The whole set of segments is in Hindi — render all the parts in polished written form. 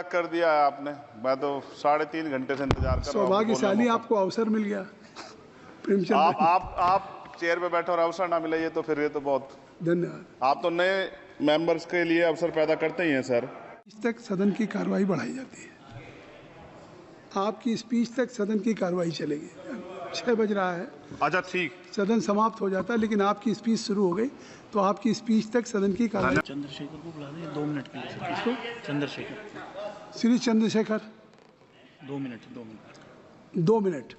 कर दिया है आपने। मैं तो 3.5 घंटे से इंतजार कर रहा हूँ। सौभाग्यशाली आपको अवसर मिल गया। प्रेमचंद आप चेयर पे बैठे और अवसर ना मिले, ये तो फिर ये तो बहुत धन्यवाद। आप तो नए मेंबर्स के लिए अवसर पैदा करते ही हैं सर। इस तक सदन की कार्रवाई बढ़ाई जाती है। आपकी स्पीच तक सदन की कार्रवाई चलेगी। 6 बज रहा है। अच्छा ठीक, सदन समाप्त हो जाता है, लेकिन आपकी स्पीच शुरू हो गई तो आपकी स्पीच तक सदन की कार्रवाई। चंद्रशेखर को बुला दें 2 मिनट के लिए सर। किसको? चंद्रशेखर। श्री चंद्रशेखर 2 मिनट। 2 मिनट।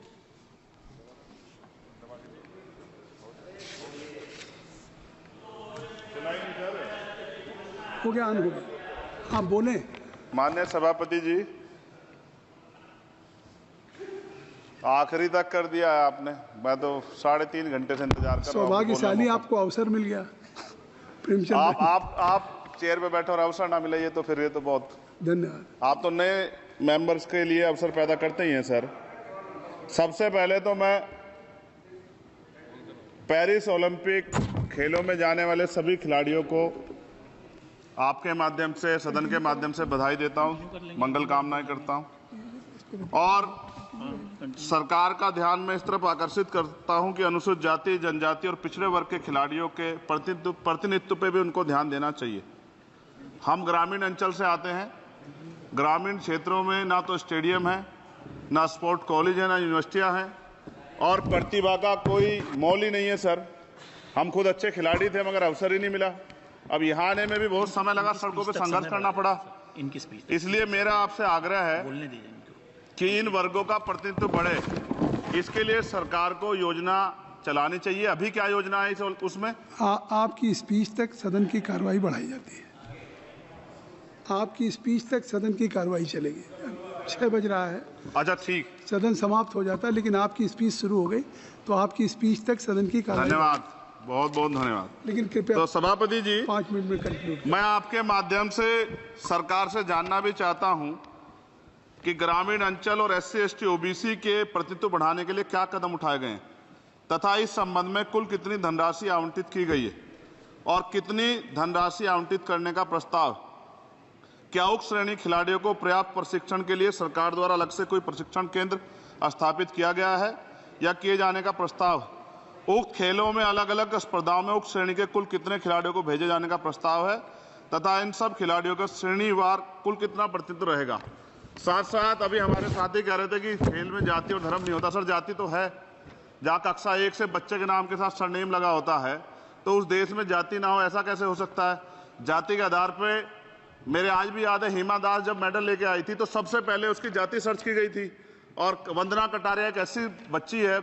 हो गया, ऑन हो गया। आप बोले। माननीय सभापति जी, आखिरी तक कर दिया है आपने। मैं तो 3.5 घंटे से इंतजार कर रहा हूँ। सौभाग्यशाली आपको अवसर मिल गया। प्रेमचंद आप चेयर पे बैठे और अवसर ना मिले, ये तो फिर ये तो बहुत धन्यवाद। आप तो नए मेंबर्स के लिए अवसर पैदा करते ही हैं सर। सबसे पहले तो मैं पेरिस ओलंपिक खेलों में जाने वाले सभी खिलाड़ियों को आपके माध्यम से, सदन के माध्यम से बधाई देता हूं, मंगल कामनाएं करता हूं और सरकार का ध्यान में इस तरफ आकर्षित करता हूं कि अनुसूचित जाति, जनजाति और पिछड़े वर्ग के खिलाड़ियों के प्रतिनिधित्व पे भी उनको ध्यान देना चाहिए। हम ग्रामीण अंचल से आते हैं। ग्रामीण क्षेत्रों में ना तो स्टेडियम है, ना स्पोर्ट कॉलेज है, ना यूनिवर्सिटियां हैं और प्रतिभा का कोई मोल ही नहीं है सर। हम खुद अच्छे खिलाड़ी थे मगर अवसर ही नहीं मिला। अब यहाँ आने में भी बहुत समय लगा, सड़कों पे संघर्ष करना पड़ा। इनकी स्पीच इसलिए मेरा आपसे आग्रह है बोलने दीजिए इनको कि इन वर्गों का प्रतिनिधित्व बढ़े। इसके लिए सरकार को योजना चलानी चाहिए। अभी क्या योजना है उसमें? आपकी स्पीच तक सदन की कार्रवाई बढ़ाई जाती है। आपकी स्पीच तक सदन की कार्रवाई चलेगी। 6 बज रहा है। अच्छा ठीक, सदन समाप्त हो जाता है, लेकिन आपकी स्पीच शुरू हो गई तो आपकी स्पीच तक सदन की कार्रवाई। धन्यवाद, बहुत बहुत धन्यवाद। लेकिन कृपया तो सभापति जी, 5 मिनट में कंक्लूड। मैं आपके माध्यम से सरकार से जानना भी चाहता हूं कि ग्रामीण अंचल और SC, ST, OBC के प्रतिनिधित्व बढ़ाने के लिए क्या कदम उठाए गए हैं तथा इस संबंध में कुल कितनी धनराशि आवंटित की गई है और कितनी धनराशि आवंटित करने का प्रस्ताव। क्या उक्त श्रेणी खिलाड़ियों को पर्याप्त प्रशिक्षण के लिए सरकार द्वारा अलग से कोई प्रशिक्षण केंद्र स्थापित किया गया है या किए जाने का प्रस्ताव। उक्त खेलों में अलग अलग स्पर्धाओं में उक्त श्रेणी के कुल कितने खिलाड़ियों को भेजे जाने का प्रस्ताव है तथा इन सब खिलाड़ियों का श्रेणीवार कुल कितना प्रतिनिधित्व रहेगा। साथ साथ अभी हमारे साथी कह रहे थे कि खेल में जाति और धर्म नहीं होता। सर, जाति तो है। जहाँ कक्षा 1 से बच्चे के नाम के साथ सरनेम लगा होता है तो उस देश में जाति ना हो, ऐसा कैसे हो सकता है? जाति के आधार पर मेरे आज भी याद है, हिमा दास जब मेडल लेके आई थी तो सबसे पहले उसकी जाति सर्च की गई थी। और वंदना कटारिया एक ऐसी बच्ची है,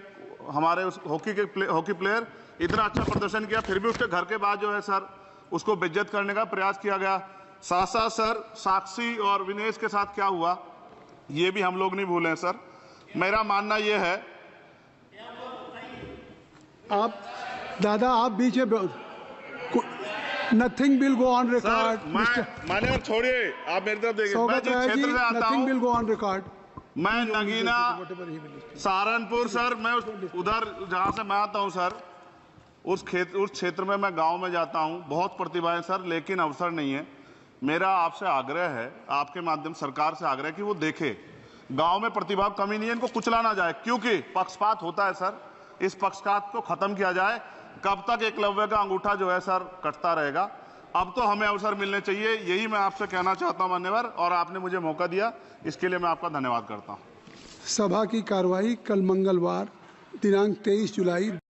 हमारे उस हॉकी प्लेयर, इतना अच्छा प्रदर्शन किया, फिर भी उसके घर के बाद जो है सर उसको बेइज्जत करने का प्रयास किया गया। साथ साथ सर साक्षी और विनेश के साथ क्या हुआ ये भी हम लोग नहीं भूलें सर। मेरा मानना ये है, आप दादा आप बीच में nothing will go on record. माने और छोड़िए, आप मेरी तरफ देखिए। मैं जिस क्षेत्र से आता हूं, nothing will go on record. मैं नगीना सहारनपुर सर, मैं उधर जहां से मैं आता हूं सर, उस क्षेत्र में मैं गांव में जाता हूं। बहुत प्रतिभाएं सर, लेकिन अवसर नहीं है। मेरा आपसे आग्रह है, आपके माध्यम सरकार से आग्रह है कि वो देखे गांव में प्रतिभा कमी नहीं है, इनको कुचला ना जाए क्योंकि पक्षपात होता है सर। इस पक्षपात को खत्म किया जाए। कब तक एकलव्य का अंगूठा जो है सर कटता रहेगा? अब तो हमें अवसर मिलने चाहिए, यही मैं आपसे कहना चाहता हूं मान्यवर, और आपने मुझे मौका दिया इसके लिए मैं आपका धन्यवाद करता हूं। सभा की कार्रवाई कल मंगलवार दिनांक 23 जुलाई